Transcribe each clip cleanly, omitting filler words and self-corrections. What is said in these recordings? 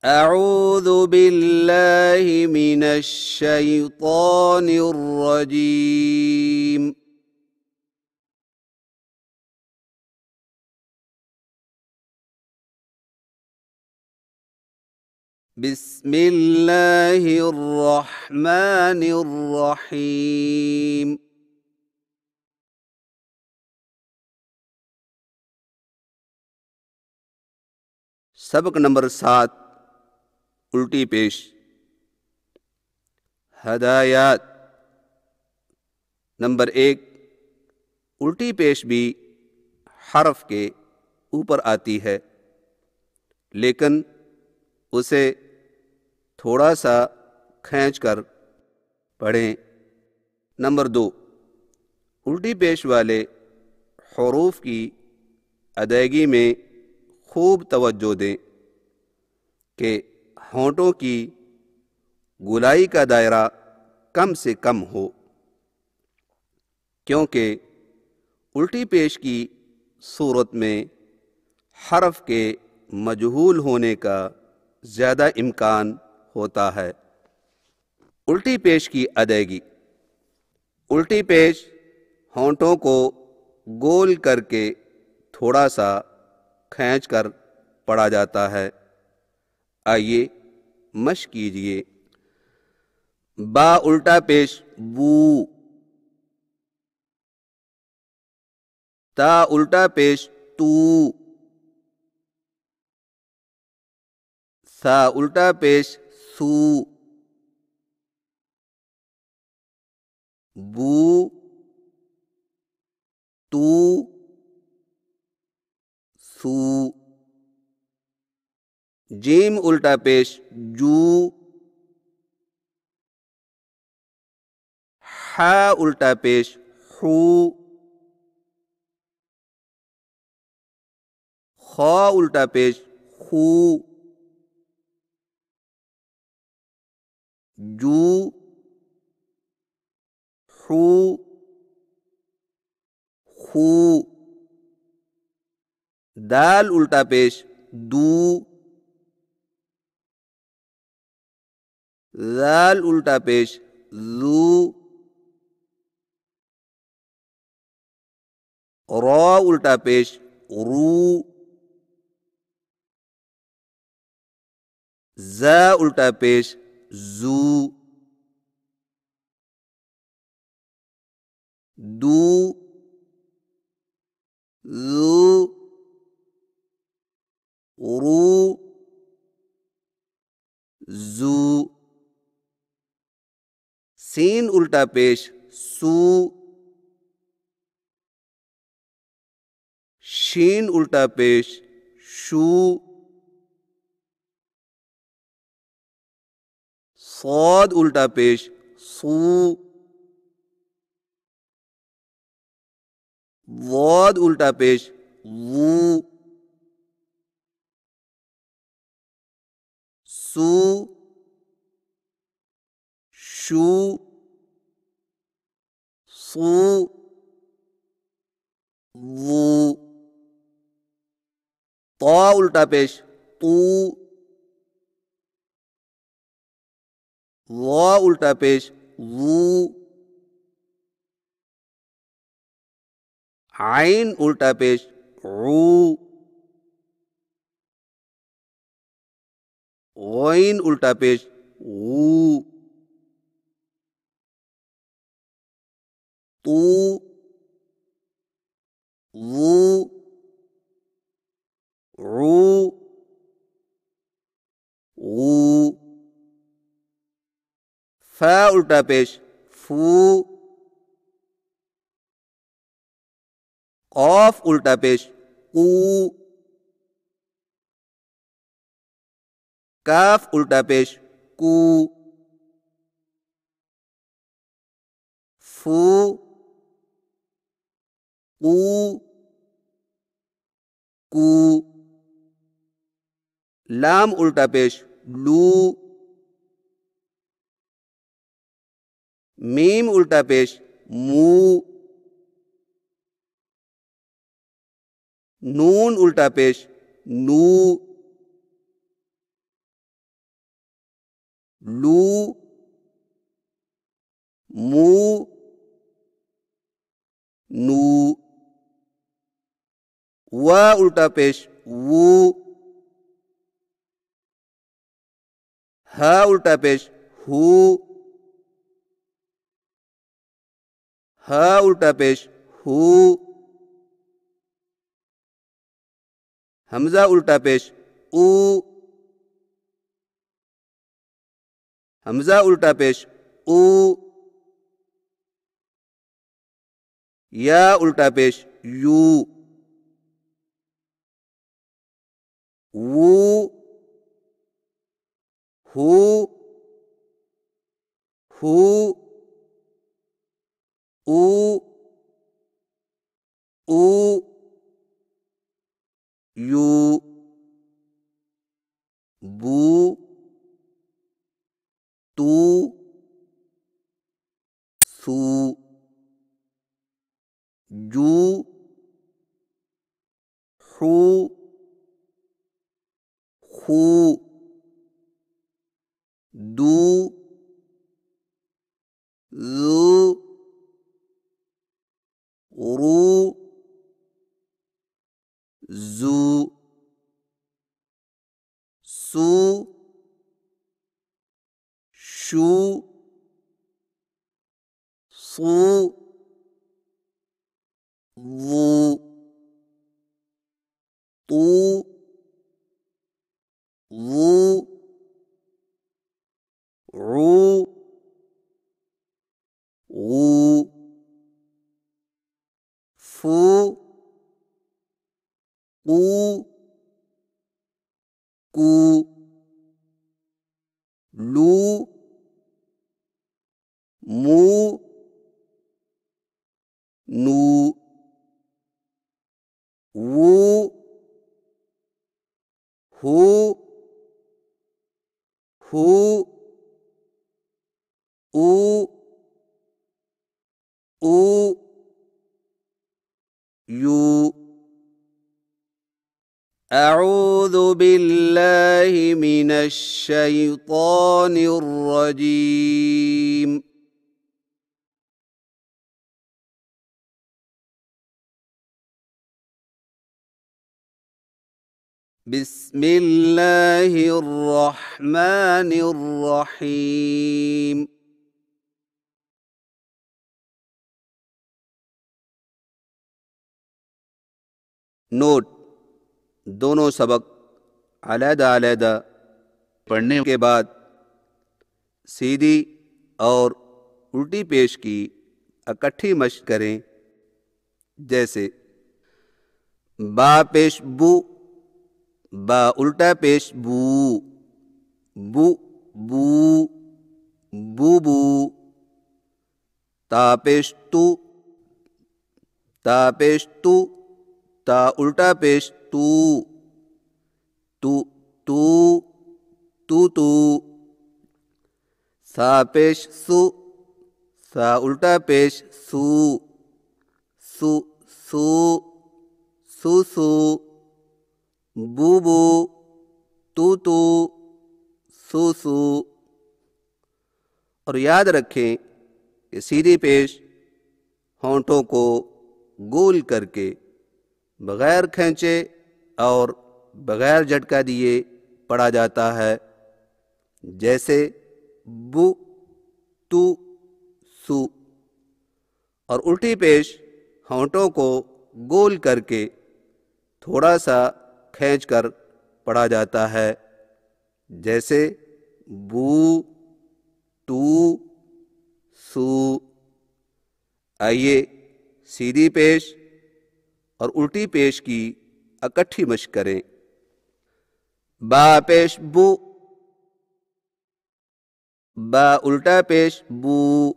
اعوذ باللہ من الشیطان الرجیم بسم اللہ الرحمن الرحیم سبق نمبر 7 الٹی پیش ہدایات نمبر 1 الٹی پیش بھی حرف کے اوپر آتی ہے لیکن اسے تھوڑا سا کھینچ کر پڑھیں۔ نمبر 2 الٹی پیش والے حروف کی ادائیگی میں خوب توجہ دیں کہ ہونٹوں کی گولائی کا دائرہ کم سے کم ہو، کیونکہ الٹی پیش کی صورت میں حرف کے مجہول ہونے کا زیادہ امکان ہوتا ہے۔ الٹی پیش کی ادائیگی: الٹی پیش ہونٹوں کو گول کر کے تھوڑا سا کھینچ کر پڑھا جاتا ہے۔ آئیے مشق کیجیے۔ با الٹا پیش بو، تا الٹا پیش تو، سا الٹا پیش سو، بو تو سو، جیم الٹا پیش جو، حا الٹا پیش حو، خا الٹا پیش خو، جو حو خو، دال الٹا پیش دو، ذال الٹا پیش ذو، را الٹا پیش رو، زا الٹا پیش زو، دو ذو، رو زو، سین الٹا پیش سو، شین الٹا پیش شو، صاد الٹا پیش صو، ضاد الٹا پیش ضو، سو شو، صو ضو، طا الٹا پیش طو، ظا الٹا پیش ظو، عین الٹا پیش عو، غین الٹا پیش غو، طو ظو، عو غو، فا الٹا پیش فو، قاف الٹا پیش قو، کاف الٹا پیش کو، فو قو کو، لام الٹا پیش لو، میم الٹا پیش مو، نون الٹا پیش نو، لو مو نو و الٹا پیش وو ہ الٹا پیش ہو ہ الٹا پیش ہو حمزہ الٹا پیش او حمزہ الٹا پیش او یا الٹا پیش یو وو ہو او او یو بو تو سو جو خو خو دو زو رو زو سو شو سو وو تو وو رو غو فو قو کو لو مو نو وو ہو او یو اعوذ باللہ من الشیطان الرجیم بسم اللہ الرحمن الرحیم نوٹ: دونوں سبق علیحدہ علیحدہ پڑھنے کے بعد سیدھی اور الٹی پیش کی اکٹھی مشق کریں، جیسے با پیش بو، با الٹا پیش بو، بو بو، بو بو، تا پیش تو، تا پیش تو، تا الٹا پیش تو، تو تو، تو تو، سا پیش سو، سا الٹا پیش سو، سو سو، سو سو، بو بو، تو تو، سو سو۔ اور یاد رکھیں کہ سیدھی پیش ہونٹوں کو گول کر کے بغیر کھینچے اور بغیر جھٹکا دیے پڑھا جاتا ہے، جیسے بو تو سو، اور الٹی پیش ہونٹوں کو گول کر کے تھوڑا سا کھینچ کر پڑھا جاتا ہے، جیسے بو تو سو۔ آئیے سیدھی پیش اور الٹی پیش کی اکٹھی مشق کریں۔ با پیش بو، با الٹا پیش بو،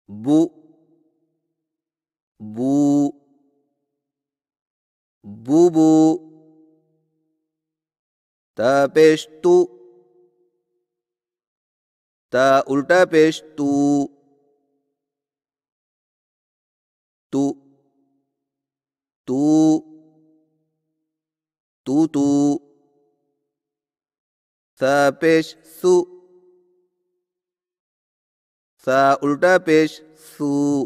بو بو، بو بو، تا پیش تو، تا الٹا پیش تو، تو تو، تو تو، ثا پیش سو، ثا الٹا پیش سو،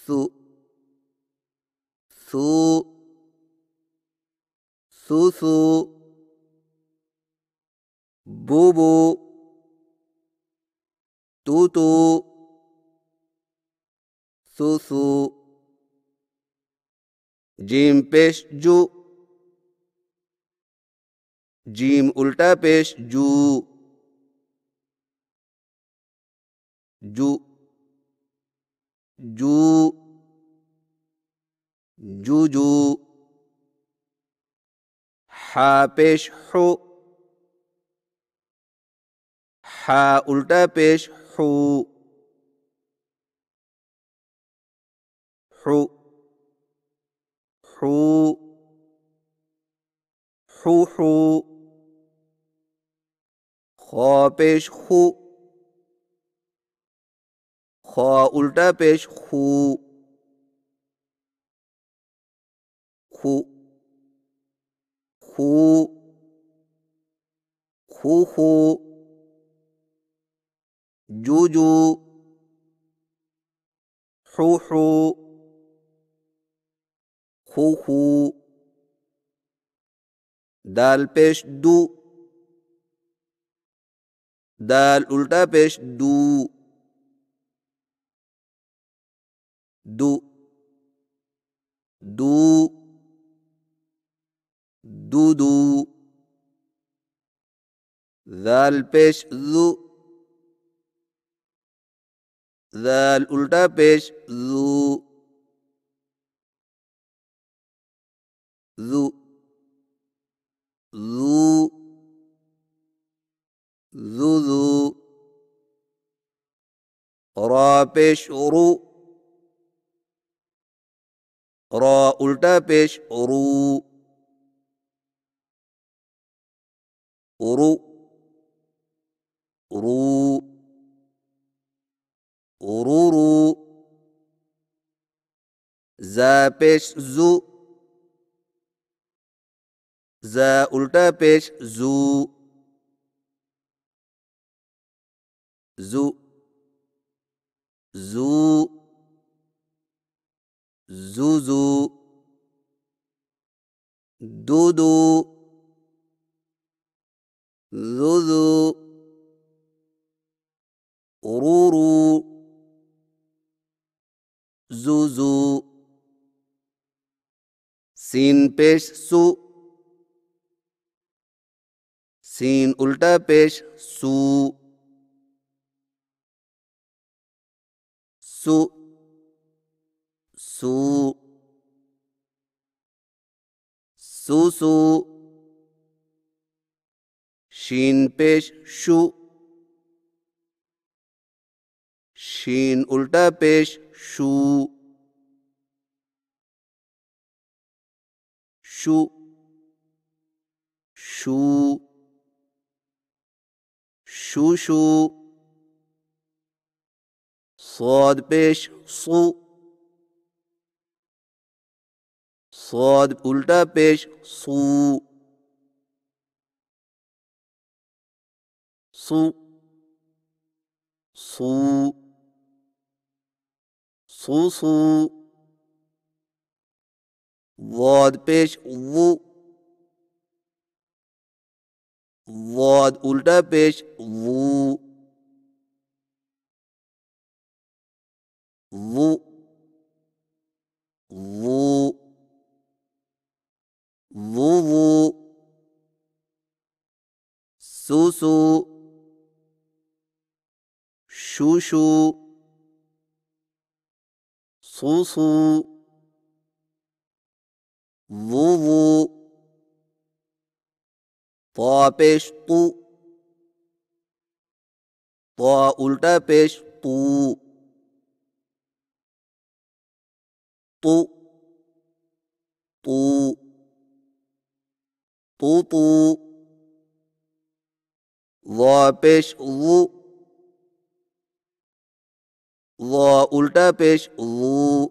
سو، سو، سو سو، بو بو، تو تو، سو سو، جیم پیش جو، جیم الٹا پیش جو، جو، جو، جو جو، حا پیش حو، حا الٹا پیش حو، حو، حو، حو حو، خا پیش خو، خا الٹا پیش خو، خو، خو، خو خو، جو جو، حو حو، خو خو، دال پیش دو، دال الٹا پیش دو، دو، دو، دو دو، ذال پیش ذو، ذال الٹا پیش ذو، ذو، ذو، ذو ذو، را پیش رو، را الٹا پیش رو، رو، رو، رو رو، زا پیش زو، زا الٹا پیش زو، زو، زو، زو زو، دو دو، زو زو، رو رو، زو زو، سین پیش سو، سین الٹا پیش سو، سو، سو، سو سو، شین پیش شو، شین الٹا پیش شو، شو، شو، شو شو، صاد پیش صو، صاد الٹا پیش صو، صو، صو، صو صو، ضاد پیش وو، ضاد الٹا پیش وو، وو، وو، وو وو، سو سو، شو شو، سو سو، وو وو، طا پیش تو، طا الٹا پیش تو، تو، تو، تو تو، وا پیش وو، وا الٹا پیش وو،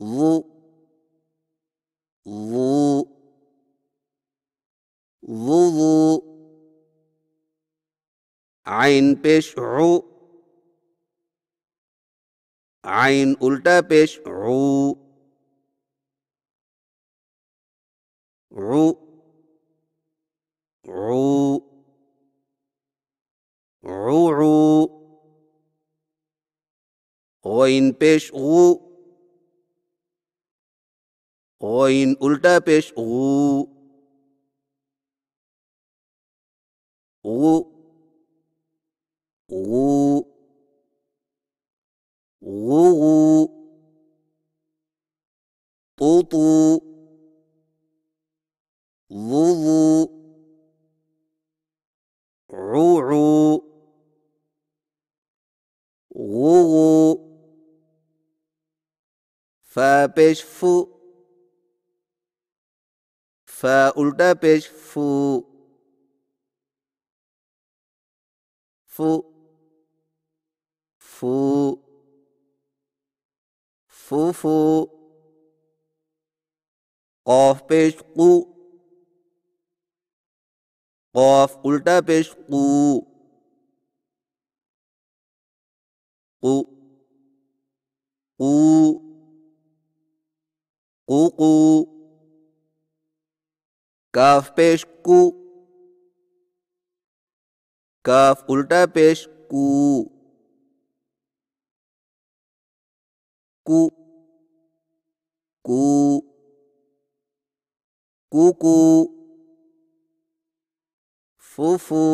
وو، ضو وضو. عین پیش عو، عین الٹا پیش عو، عو عو عو. غین پیش غو، غین الٹا پیش غو، غو غو غو. طوطو ضوضو، عوعو غوغو. فا پیش فو، فا الٹا پیش فو، فو فو فو فو. قاف پیش قو، قاف الٹا پیش قو، قو قو قو قو. کاف پیش کو، کاف الٹا پیش کو، کو کو کو کو. فو فو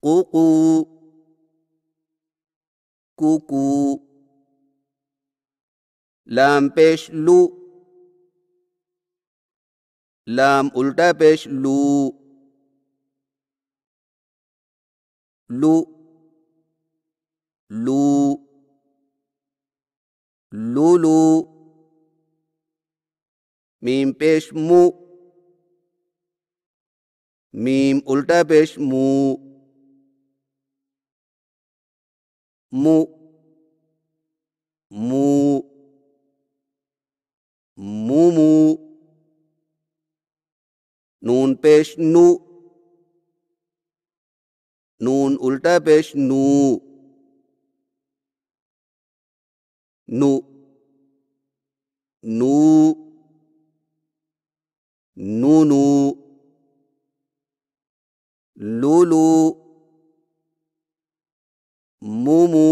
قو قو کو کو. لام پیش لو، لام الٹا پیش لو، لو لو لو لو. میم پیش مو، میم الٹا پیش مو، مو مو مو مو. نون پیش نو، نون الٹا پیش نو، نو نو نو نو. لولو مومو،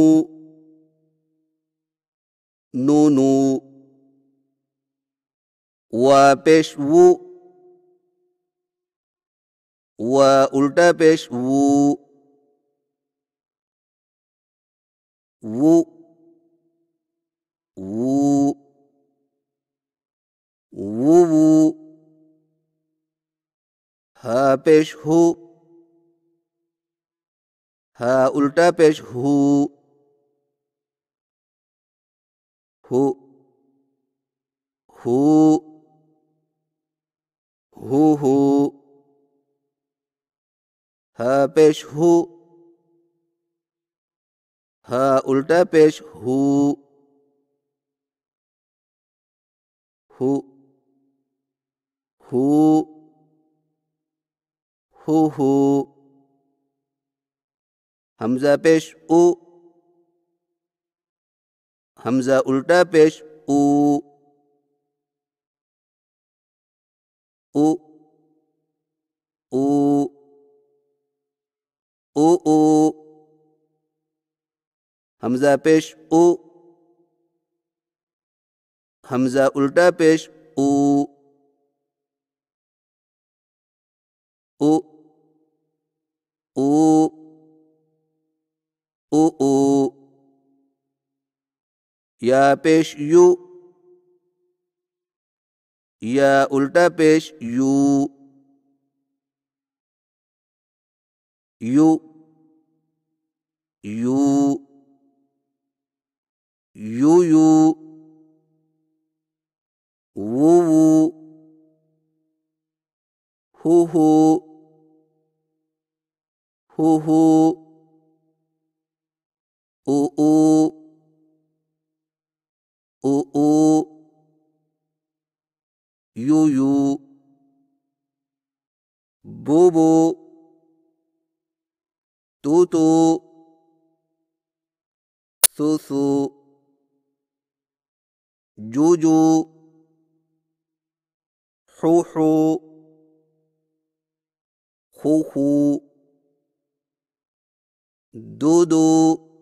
نو نو. وا پیش وو، وا الٹا پیش وو، وو وو وو وو. ہا پیش ہو، ہا الٹا پیش ہو، ہو ہو ہو ہو. ہا پیش ہو، ہا الٹا پیش ہو، ہو ہو ہو ہو. حمزہ پیش او، حمزہ الٹا پیش او، او او او او. حمزہ پیش او، حمزہ الٹا پیش او، او او او او. یا پیش یو، یا الٹا پیش you, you you you you. وو وو، ہو ہو ہو ہو. او او او او بوبو توتو سوسو جوجو حوحو خوخو دودو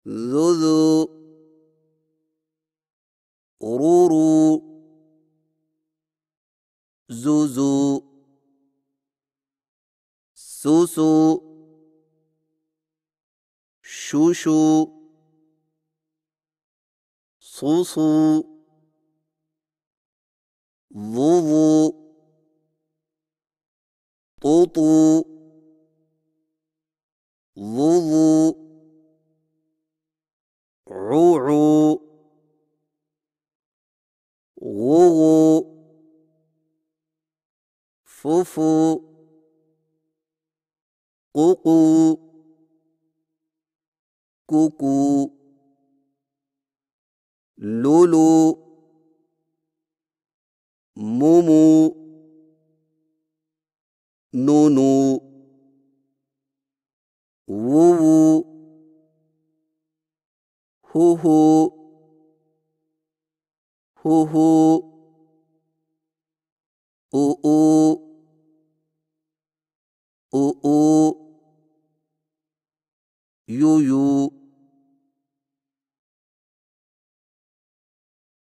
زوزو رورو زوزو سوسو شوشو سوسو ووو طوطو ووو عوعو غوغو فوفو قوقو کوکو لولو مومو نونو ووو ہوہو ہوہو اوو اوو یویو